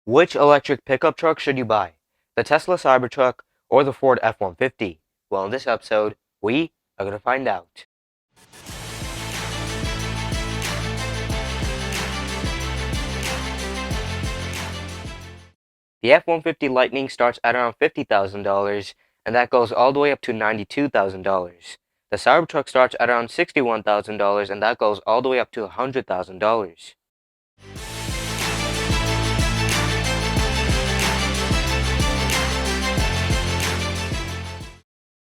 Which electric pickup truck should you buy? The Tesla Cybertruck or the Ford F-150? Well, in this episode, we are going to find out. The F-150 Lightning starts at around $50,000, and that goes all the way up to $92,000. The Cybertruck starts at around $61,000, and that goes all the way up to $100,000.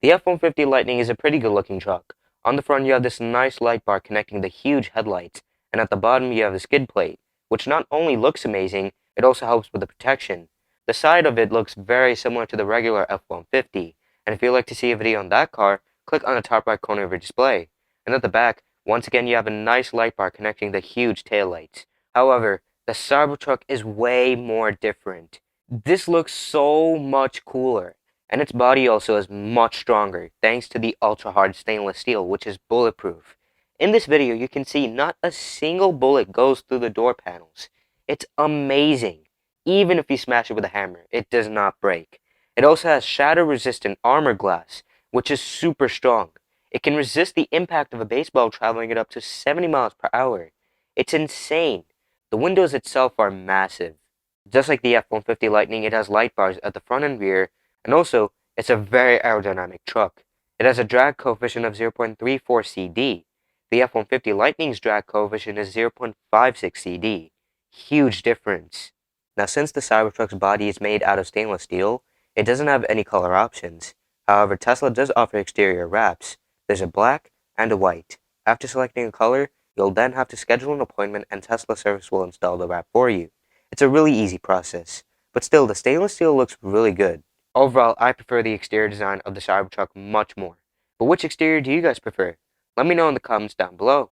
The F-150 Lightning is a pretty good looking truck. On the front you have this nice light bar connecting the huge headlights, and at the bottom you have a skid plate, which not only looks amazing, it also helps with the protection. The side of it looks very similar to the regular F-150, and if you'd like to see a video on that car, click on the top right corner of your display. And at the back, once again you have a nice light bar connecting the huge taillights. However, the Cybertruck is way more different. This looks so much cooler. And its body also is much stronger thanks to the ultra hard stainless steel, which is bulletproof. In this video you can see not a single bullet goes through the door panels. It's amazing. Even if you smash it with a hammer, it does not break. It also has shatter resistant armor glass, which is super strong. It can resist the impact of a baseball traveling at up to 70 miles per hour. It's insane. The windows itself are massive. Just like the F-150 Lightning, it has light bars at the front and rear, and also, it's a very aerodynamic truck. It has a drag coefficient of 0.34 CD. The F-150 Lightning's drag coefficient is 0.56 CD. Huge difference. Now, since the Cybertruck's body is made out of stainless steel, it doesn't have any color options. However, Tesla does offer exterior wraps. There's a black and a white. After selecting a color, you'll then have to schedule an appointment and Tesla service will install the wrap for you. It's a really easy process. But still, the stainless steel looks really good. Overall, I prefer the exterior design of the Cybertruck much more. But which exterior do you guys prefer? Let me know in the comments down below.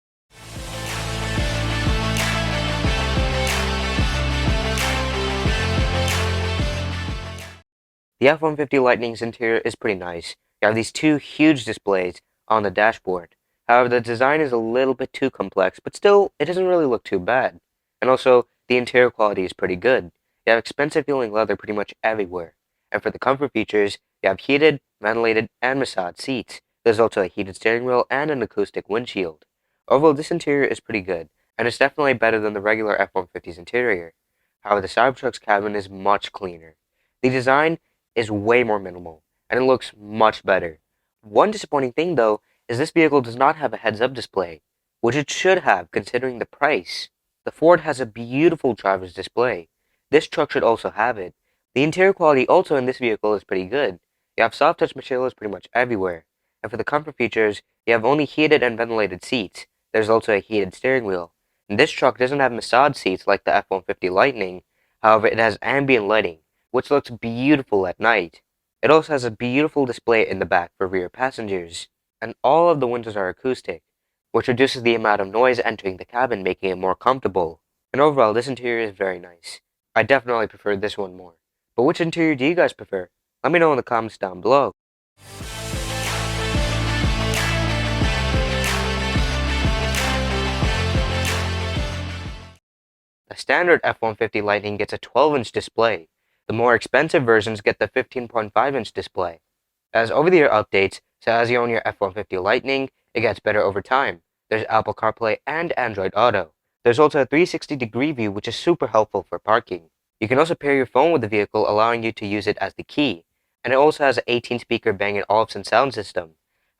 The F-150 Lightning's interior is pretty nice. You have these two huge displays on the dashboard. However, the design is a little bit too complex, but still, it doesn't really look too bad. And also, the interior quality is pretty good. You have expensive feeling leather pretty much everywhere. And for the comfort features, you have heated, ventilated, and massaged seats. There's also a heated steering wheel and an acoustic windshield. Overall, this interior is pretty good, and it's definitely better than the regular F-150's interior. However, the Cybertruck's cabin is much cleaner. The design is way more minimal, and it looks much better. One disappointing thing, though, is this vehicle does not have a heads-up display, which it should have considering the price. The Ford has a beautiful driver's display. This truck should also have it. The interior quality also in this vehicle is pretty good. You have soft touch materials pretty much everywhere. And for the comfort features, you have only heated and ventilated seats. There's also a heated steering wheel. And this truck doesn't have massage seats like the F-150 Lightning. However, it has ambient lighting, which looks beautiful at night. It also has a beautiful display in the back for rear passengers. And all of the windows are acoustic, which reduces the amount of noise entering the cabin, making it more comfortable. And overall, this interior is very nice. I definitely prefer this one more. But which interior do you guys prefer? Let me know in the comments down below. The standard F-150 Lightning gets a 12-inch display. The more expensive versions get the 15.5-inch display. As over-the-air updates, so as you own your F-150 Lightning, it gets better over time. There's Apple CarPlay and Android Auto. There's also a 360-degree view, which is super helpful for parking. You can also pair your phone with the vehicle, allowing you to use it as the key. And it also has an 18-speaker Bang & Olufsen sound system.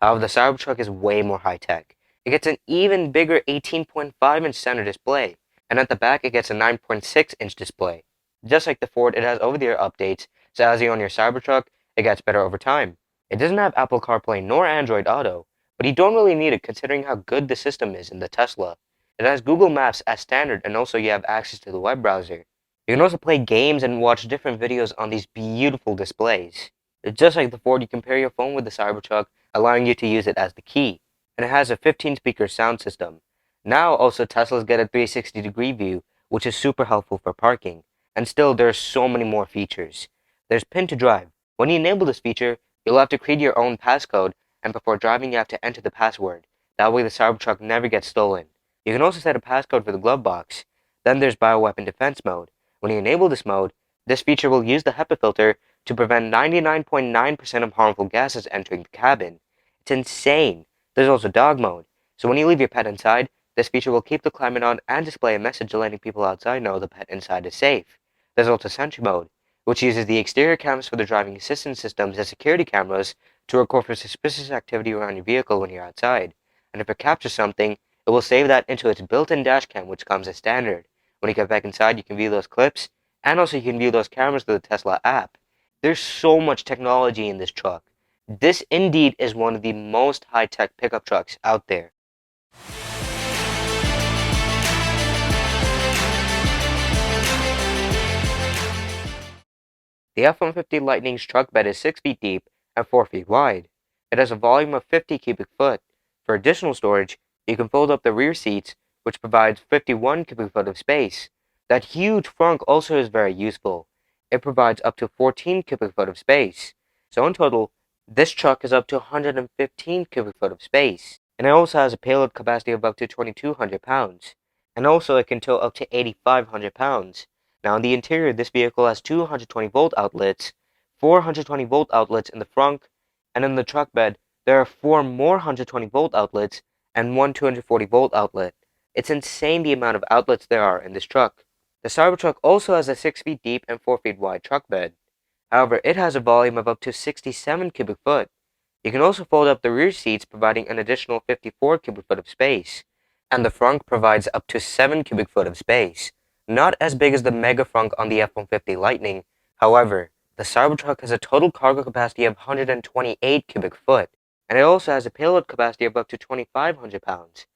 However, the Cybertruck is way more high-tech. It gets an even bigger 18.5-inch center display, and at the back it gets a 9.6-inch display. Just like the Ford, it has over-the-air updates, so as you own your Cybertruck, it gets better over time. It doesn't have Apple CarPlay nor Android Auto, but you don't really need it considering how good the system is in the Tesla. It has Google Maps as standard, and also you have access to the web browser. You can also play games and watch different videos on these beautiful displays. Just like the Ford, you can pair your phone with the Cybertruck, allowing you to use it as the key. And it has a 15-speaker sound system. Now also Teslas get a 360-degree view, which is super helpful for parking. And still, there are so many more features. There's Pin to Drive. When you enable this feature, you'll have to create your own passcode, and before driving you have to enter the password. That way the Cybertruck never gets stolen. You can also set a passcode for the glove box. Then there's Bioweapon Defense Mode. When you enable this mode, this feature will use the HEPA filter to prevent 99.9% of harmful gases entering the cabin. It's insane! There's also dog mode, so when you leave your pet inside, this feature will keep the climate on and display a message letting people outside know the pet inside is safe. There's also sentry mode, which uses the exterior cameras for the driving assistance systems as security cameras to record for suspicious activity around your vehicle when you're outside. And if it captures something, it will save that into its built-in dash cam, which comes as standard. When you get back inside, you can view those clips, and also you can view those cameras through the Tesla app. There's so much technology in this truck. This indeed is one of the most high-tech pickup trucks out there. The F-150 Lightning's truck bed is 6 feet deep and 4 feet wide. It has a volume of 50 cubic foot. For additional storage, you can fold up the rear seats, which provides 51 cubic foot of space. That huge trunk also is very useful. It provides up to 14 cubic foot of space. So in total, this truck is up to 115 cubic foot of space. And it also has a payload capacity of up to 2,200 pounds. And also it can tow up to 8,500 pounds. Now in the interior, this vehicle has 220 volt outlets, 420 volt outlets in the front, and in the truck bed, there are 4 more 120 volt outlets and one 240 volt outlet. It's insane the amount of outlets there are in this truck. The Cybertruck also has a 6 feet deep and 4 feet wide truck bed. However, it has a volume of up to 67 cubic foot. You can also fold up the rear seats, providing an additional 54 cubic foot of space. And the front provides up to 7 cubic foot of space. Not as big as the mega frunk on the F-150 Lightning. However, the Cybertruck has a total cargo capacity of 128 cubic foot, and it also has a payload capacity of up to 2,500 pounds.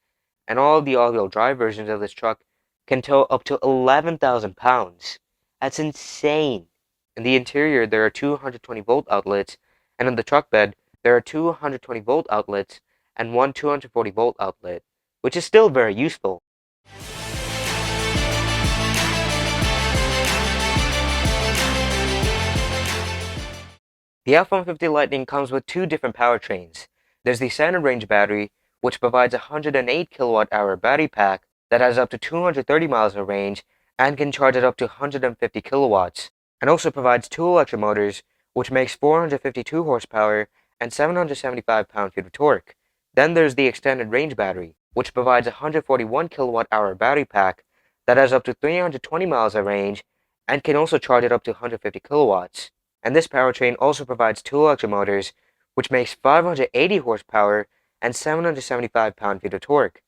And all of the all-wheel drive versions of this truck can tow up to 11,000 pounds. That's insane. In the interior, there are 220 volt outlets, and in the truck bed, there are 220 volt outlets and one 240 volt outlet, which is still very useful. The F-150 Lightning comes with 2 different powertrains. There's the standard range battery, which provides a 108 kilowatt-hour battery pack that has up to 230 miles of range and can charge at up to 150 kilowatts, and also provides 2 electric motors, which makes 452 horsepower and 775 pound-feet of torque. Then there's the extended range battery, which provides a 141 kilowatt-hour battery pack that has up to 320 miles of range and can also charge at up to 150 kilowatts. And this powertrain also provides 2 electric motors, which makes 580 horsepower and 775 pound-feet of torque.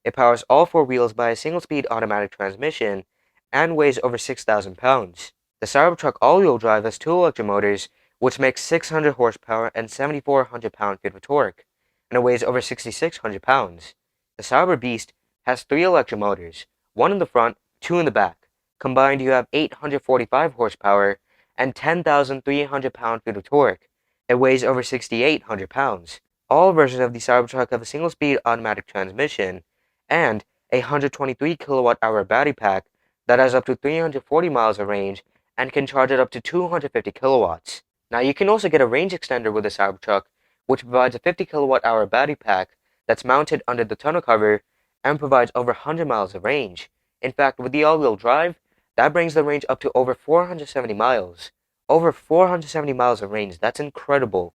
It powers all 4 wheels by a single-speed automatic transmission and weighs over 6,000 pounds. The Cybertruck all-wheel drive has 2 electric motors, which makes 600 horsepower and 7,400 pound-feet of torque, and it weighs over 6,600 pounds. The Cyber Beast has 3 electric motors, 1 in the front, 2 in the back. Combined, you have 845 horsepower and 10,300 pound-feet of torque. It weighs over 6,800 pounds. All versions of the Cybertruck have a single-speed automatic transmission and a 123 kilowatt-hour battery pack that has up to 340 miles of range and can charge at up to 250 kilowatts. Now you can also get a range extender with the Cybertruck, which provides a 50 kilowatt-hour battery pack that's mounted under the tonneau cover and provides over 100 miles of range. In fact, with the all-wheel drive, that brings the range up to over 470 miles. Over 470 miles of range, that's incredible.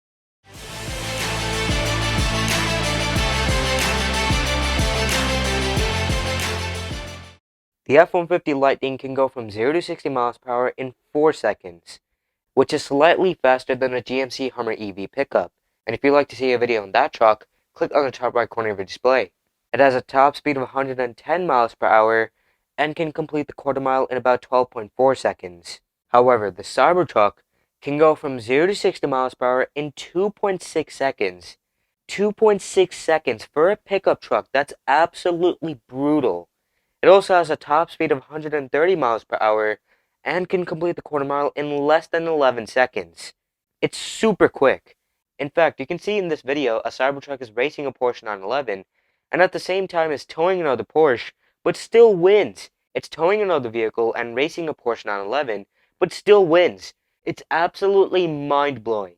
The F-150 Lightning can go from 0 to 60 miles per hour in 4 seconds, which is slightly faster than a GMC Hummer EV pickup. And if you'd like to see a video on that truck, click on the top right corner of your display. It has a top speed of 110 miles per hour and can complete the quarter mile in about 12.4 seconds. However, the Cybertruck can go from 0 to 60 miles per hour in 2.6 seconds. 2.6 seconds for a pickup truck, that's absolutely brutal. It also has a top speed of 130 miles per hour and can complete the quarter mile in less than 11 seconds. It's super quick. In fact, you can see in this video a Cybertruck is racing a Porsche 911 and at the same time is towing another Porsche, but still wins. It's towing another vehicle and racing a Porsche 911, but still wins. It's absolutely mind-blowing.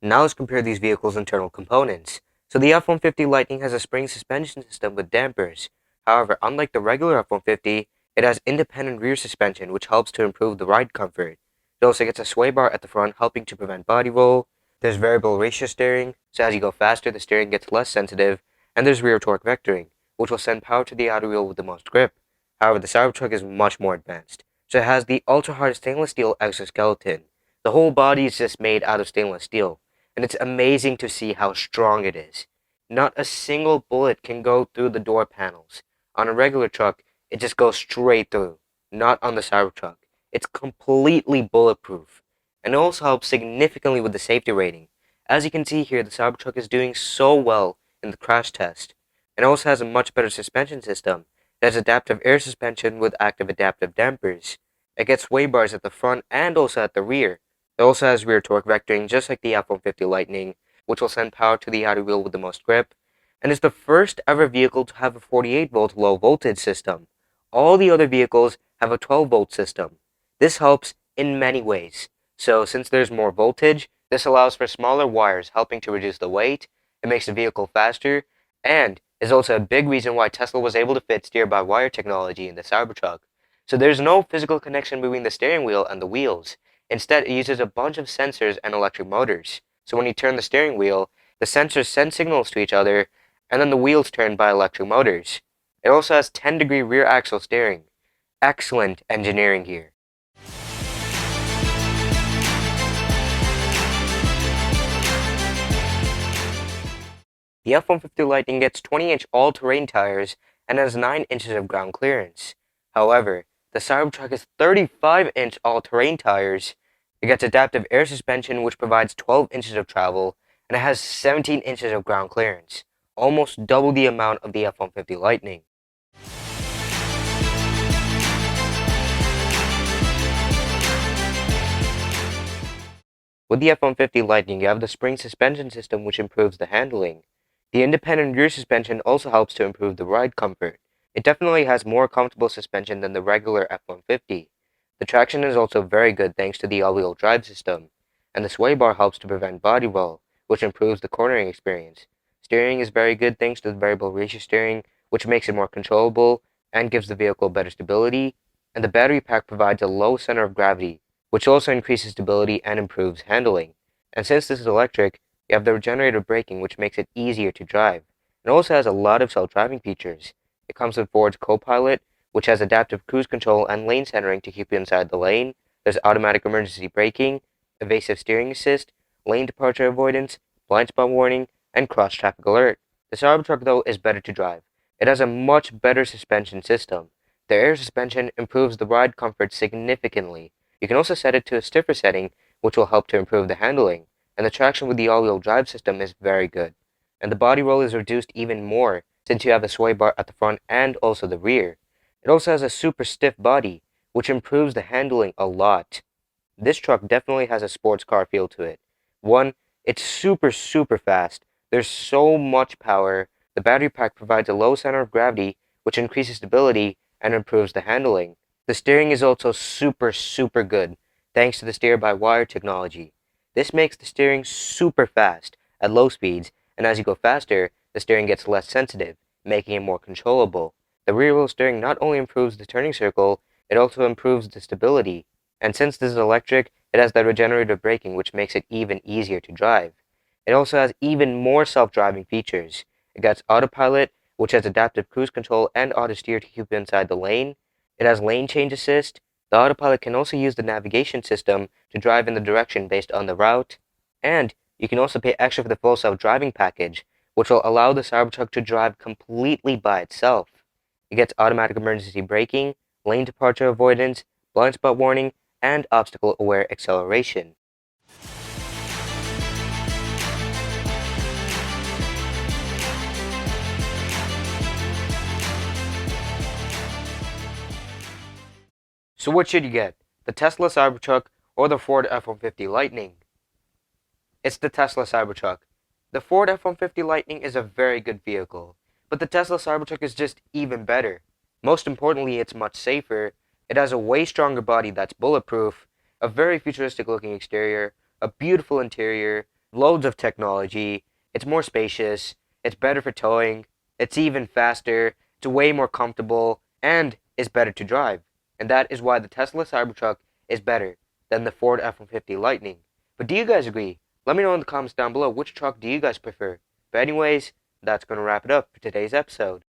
Now let's compare these vehicles' internal components. So the F-150 Lightning has a spring suspension system with dampers. However, unlike the regular F-150, it has independent rear suspension, which helps to improve the ride comfort. It also gets a sway bar at the front, helping to prevent body roll. There's variable ratio steering, so as you go faster, the steering gets less sensitive. And there's rear torque vectoring, which will send power to the outer wheel with the most grip. However, the Cybertruck is much more advanced. So it has the ultra-hard stainless steel exoskeleton. The whole body is just made out of stainless steel, and it's amazing to see how strong it is. Not a single bullet can go through the door panels. On a regular truck, it just goes straight through. Not on the Cybertruck. It's completely bulletproof. And it also helps significantly with the safety rating. As you can see here, the Cybertruck is doing so well in the crash test. It also has a much better suspension system. It has adaptive air suspension with active adaptive dampers. It gets sway bars at the front and also at the rear. It also has rear torque vectoring just like the F-150 Lightning, which will send power to the outer wheel with the most grip, and is the first ever vehicle to have a 48-volt low voltage system. All the other vehicles have a 12-volt system. This helps in many ways. So since there's more voltage, this allows for smaller wires, helping to reduce the weight. It makes the vehicle faster, and is also a big reason why Tesla was able to fit steer-by-wire technology in the Cybertruck. So there's no physical connection between the steering wheel and the wheels. Instead, it uses a bunch of sensors and electric motors. So when you turn the steering wheel, the sensors send signals to each other, and then the wheels turn by electric motors. It also has 10-degree rear axle steering. Excellent engineering here. The F-150 Lightning gets 20-inch all-terrain tires and has 9 inches of ground clearance. However, the Cybertruck has 35-inch all-terrain tires. It gets adaptive air suspension, which provides 12 inches of travel, and it has 17 inches of ground clearance, almost double the amount of the F-150 Lightning. With the F-150 Lightning, you have the spring suspension system, which improves the handling. The independent rear suspension also helps to improve the ride comfort. It definitely has more comfortable suspension than the regular F-150. The traction is also very good thanks to the all-wheel drive system, and the sway bar helps to prevent body roll, which improves the cornering experience. Steering is very good thanks to the variable ratio steering, which makes it more controllable and gives the vehicle better stability, and the battery pack provides a low center of gravity, which also increases stability and improves handling. And since this is electric, you have the regenerative braking, which makes it easier to drive. It also has a lot of self-driving features. It comes with Ford's Copilot, which has adaptive cruise control and lane centering to keep you inside the lane. There's automatic emergency braking, evasive steering assist, lane departure avoidance, blind spot warning, and cross traffic alert. The Cybertruck, though, is better to drive. It has a much better suspension system. The air suspension improves the ride comfort significantly. You can also set it to a stiffer setting, which will help to improve the handling. And the traction with the all-wheel drive system is very good. And the body roll is reduced even more, since you have a sway bar at the front and also the rear. It also has a super stiff body, which improves the handling a lot. This truck definitely has a sports car feel to it. One, it's super fast. There's so much power. The battery pack provides a low center of gravity, which increases stability and improves the handling. The steering is also super good, thanks to the steer-by-wire technology. This makes the steering super fast at low speeds, and as you go faster, the steering gets less sensitive, making it more controllable. The rear wheel steering not only improves the turning circle, it also improves the stability. And since this is electric, it has the regenerative braking, which makes it even easier to drive. It also has even more self-driving features. It gets autopilot, which has adaptive cruise control and auto steer to keep you inside the lane. It has lane change assist. The autopilot can also use the navigation system to drive in the direction based on the route. And you can also pay extra for the full self-driving package, which will allow the Cybertruck to drive completely by itself. It gets automatic emergency braking, lane departure avoidance, blind spot warning, and obstacle-aware acceleration. So what should you get? The Tesla Cybertruck or the Ford F-150 Lightning? It's the Tesla Cybertruck. The Ford F-150 Lightning is a very good vehicle, but the Tesla Cybertruck is just even better. Most importantly, it's much safer. It has a way stronger body that's bulletproof, a very futuristic looking exterior, a beautiful interior, loads of technology, it's more spacious, it's better for towing, it's even faster, it's way more comfortable, and it's better to drive. And that is why the Tesla Cybertruck is better than the Ford F-150 Lightning. But do you guys agree? Let me know in the comments down below, which truck do you guys prefer? But anyways, that's going to wrap it up for today's episode.